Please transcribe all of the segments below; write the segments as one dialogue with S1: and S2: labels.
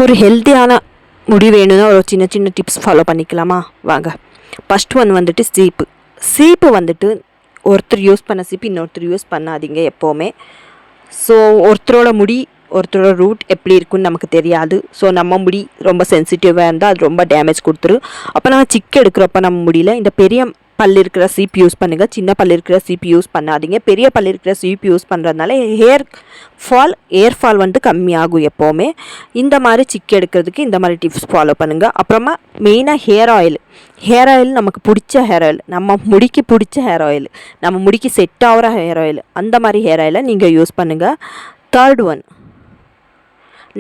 S1: ஒரு ஹெல்த்தியான முடி வேணும்னா ஒரு சின்ன சின்ன டிப்ஸ் ஃபாலோ பண்ணிக்கலாமா வாங்க. ஃபஸ்ட் ஒன் வந்துட்டு சீப்பு வந்துட்டு ஒருத்தர் யூஸ் பண்ண சீப்பு இன்னொருத்தர் யூஸ் பண்ணாதீங்க எப்போவுமே. ஸோ ஒருத்தரோட ரூட் எப்படி இருக்குன்னு நமக்கு தெரியாது. ஸோ நம்ம முடி ரொம்ப சென்சிட்டிவாக இருந்தால் அது ரொம்ப டேமேஜ் கொடுத்துரும். அப்போ நம்ம சிக்கு எடுக்கிறப்ப நம்ம முடியல இந்த பெரிய பல் இருக்கிற சீப்பு யூஸ் பண்ணுங்கள், சின்ன பல் இருக்கிற சீப்பு யூஸ் பண்ணாதீங்க. பெரிய பல் இருக்கிற சீப்பு யூஸ் பண்ணுறதுனால ஏர் ஃபால் வந்துட்டு கம்மியாகும் எப்போவுமே. இந்த மாதிரி சிக்கு எடுக்கிறதுக்கு இந்த மாதிரி டிப்ஸ் ஃபாலோ பண்ணுங்கள். அப்புறமா மெயினாக ஹேர் ஆயில் நமக்கு பிடிச்ச ஹேர் ஆயில், நம்ம முடிக்கு பிடிச்ச ஹேர் ஆயில், நம்ம முடிக்கு செட் ஆகிற ஹேர் ஆயில், அந்த மாதிரி ஹேர் ஆயிலை நீங்கள் யூஸ் பண்ணுங்கள். தேர்ட் ஒன்,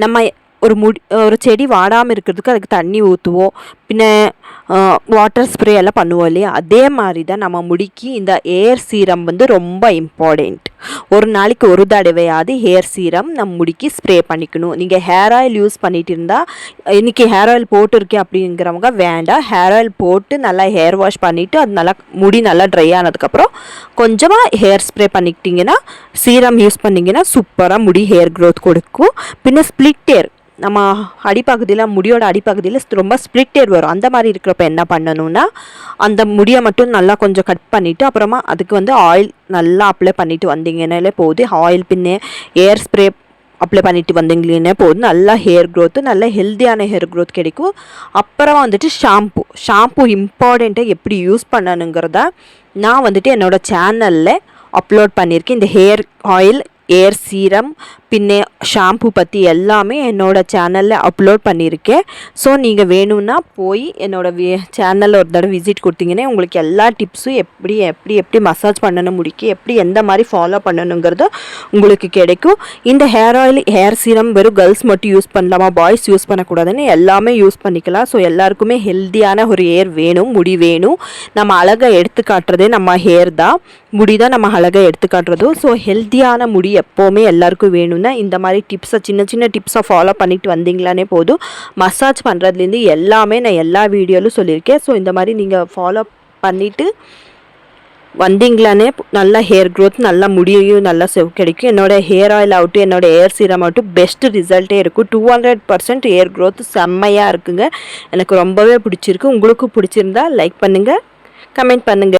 S1: நம்ம ஒரு செடி வாடாமல் இருக்கிறதுக்கு அதுக்கு தண்ணி ஊற்றுவோம், பின்ன வாட்டர் ஸ்ப்ரே எல்லாம் பண்ணுவோம் இல்லையா? அதே மாதிரி தான் நம்ம முடிக்கு இந்த ஏர் சீரம் வந்து ரொம்ப இம்பார்ட்டண்ட். ஒரு நாளைக்கு ஒரு தடவையாவது ஹேர் சீரம் நம்ம முடிக்கு ஸ்ப்ரே பண்ணிக்கணும். நீங்கள் ஹேர் ஆயில் யூஸ் பண்ணிட்டு இருந்தால், இன்றைக்கி ஹேர் ஆயில் போட்டுருக்கேன் அப்படிங்கிறவங்க வேண்டாம். ஹேர் ஆயில் போட்டு நல்லா ஹேர் வாஷ் பண்ணிவிட்டு அது நல்லா முடி நல்லா ட்ரை ஆனதுக்கப்புறம் கொஞ்சமாக ஹேர் ஸ்ப்ரே பண்ணிக்கிட்டிங்கன்னா, சீரம் யூஸ் பண்ணிங்கன்னா சூப்பராக முடி ஹேர் க்ரோத் கொடுக்கும். பின்ன ஸ்ப்ளிட் ஹேர், நம்ம அடிப்பகுதியில் முடியோட அடிப்பகுதியில் ரொம்ப ஸ்ப்ளிட் ஹேர் வரும். அந்த மாதிரி இருக்கிறப்ப என்ன பண்ணணும்னா, அந்த முடியை மட்டும் நல்லா கொஞ்சம் கட் பண்ணிவிட்டு அப்புறமா அதுக்கு வந்து ஆயில் நல்லா அப்ளை பண்ணிவிட்டு வந்தீங்கன்னாலே போதும். ஆயில் பின்னே ஏர் ஸ்ப்ரே அப்ளை பண்ணிவிட்டு வந்தீங்களே போதும். நல்லா ஹேர் க்ரோத்து, நல்ல ஹெல்த்தியான ஹேர் க்ரோத் கிடைக்கும். அப்புறமா வந்துட்டு ஷாம்பு இம்பார்ட்டண்ட்டாக எப்படி யூஸ் பண்ணணுங்கிறத நான் வந்துட்டு என்னோடய சேனலில் அப்லோட் பண்ணியிருக்கேன். இந்த ஹேர் ஆயில், ஏர் சீரம், பின்ன ஷாம்பு பற்றி எல்லாமே என்னோடய சேனலில் அப்லோட் பண்ணியிருக்கேன். ஸோ நீங்கள் வேணும்னா போய் என்னோடய சேனலில் ஒரு தடவை விசிட் கொடுத்தீங்கன்னா உங்களுக்கு எல்லா டிப்ஸும் எப்படி மசாஜ் பண்ணணும், முடிக்க எப்படி எந்த மாதிரி ஃபாலோ பண்ணணுங்கிறது உங்களுக்கு கிடைக்கும். இந்த ஹேர் ஆயில், ஹேர் சீரம் வெறும் கேர்ள்ஸ் மட்டும் யூஸ் பண்ணலாமா, பாய்ஸ் யூஸ் பண்ணக்கூடாதுன்னு எல்லாமே யூஸ் பண்ணிக்கலாம். ஸோ எல்லாருக்குமே ஹெல்த்தியான ஒரு ஹேர் வேணும், முடி வேணும். நம்ம அழகை எடுத்து காட்டுறதே நம்ம ஹேர் தான், முடி தான் நம்ம அழகை எடுத்து காட்டுறதும். ஸோ ஹெல்த்தியான முடி எப்போவுமே எல்லாருக்கும் வேணும்னா இந்த மாதிரி டிப்ஸை சின்ன சின்ன டிப்ஸை ஃபாலோ பண்ணிட்டு வந்தீங்களானே போதும். மசாஜ் பண்ணுறதுலேருந்து எல்லாமே நான் எல்லா வீடியோவிலும் சொல்லியிருக்கேன். ஸோ இந்த மாதிரி நீங்கள் ஃபாலோ பண்ணிவிட்டு வந்தீங்களானே நல்லா ஹேர் க்ரோத், நல்லா முடியும் நல்லா கிடைக்கும். என்னோடய ஹேர் ஆயில் ஆகட்டும், என்னோடய ஹேர் சீரம் ஆகட்டும் பெஸ்ட்டு ரிசல்ட்டே இருக்கும். 200% ஹேர் க்ரோத் செம்மையாக இருக்குங்க. எனக்கு ரொம்பவே பிடிச்சிருக்கு. உங்களுக்கு பிடிச்சிருந்தா லைக் பண்ணுங்கள், கமெண்ட் பண்ணுங்கள்.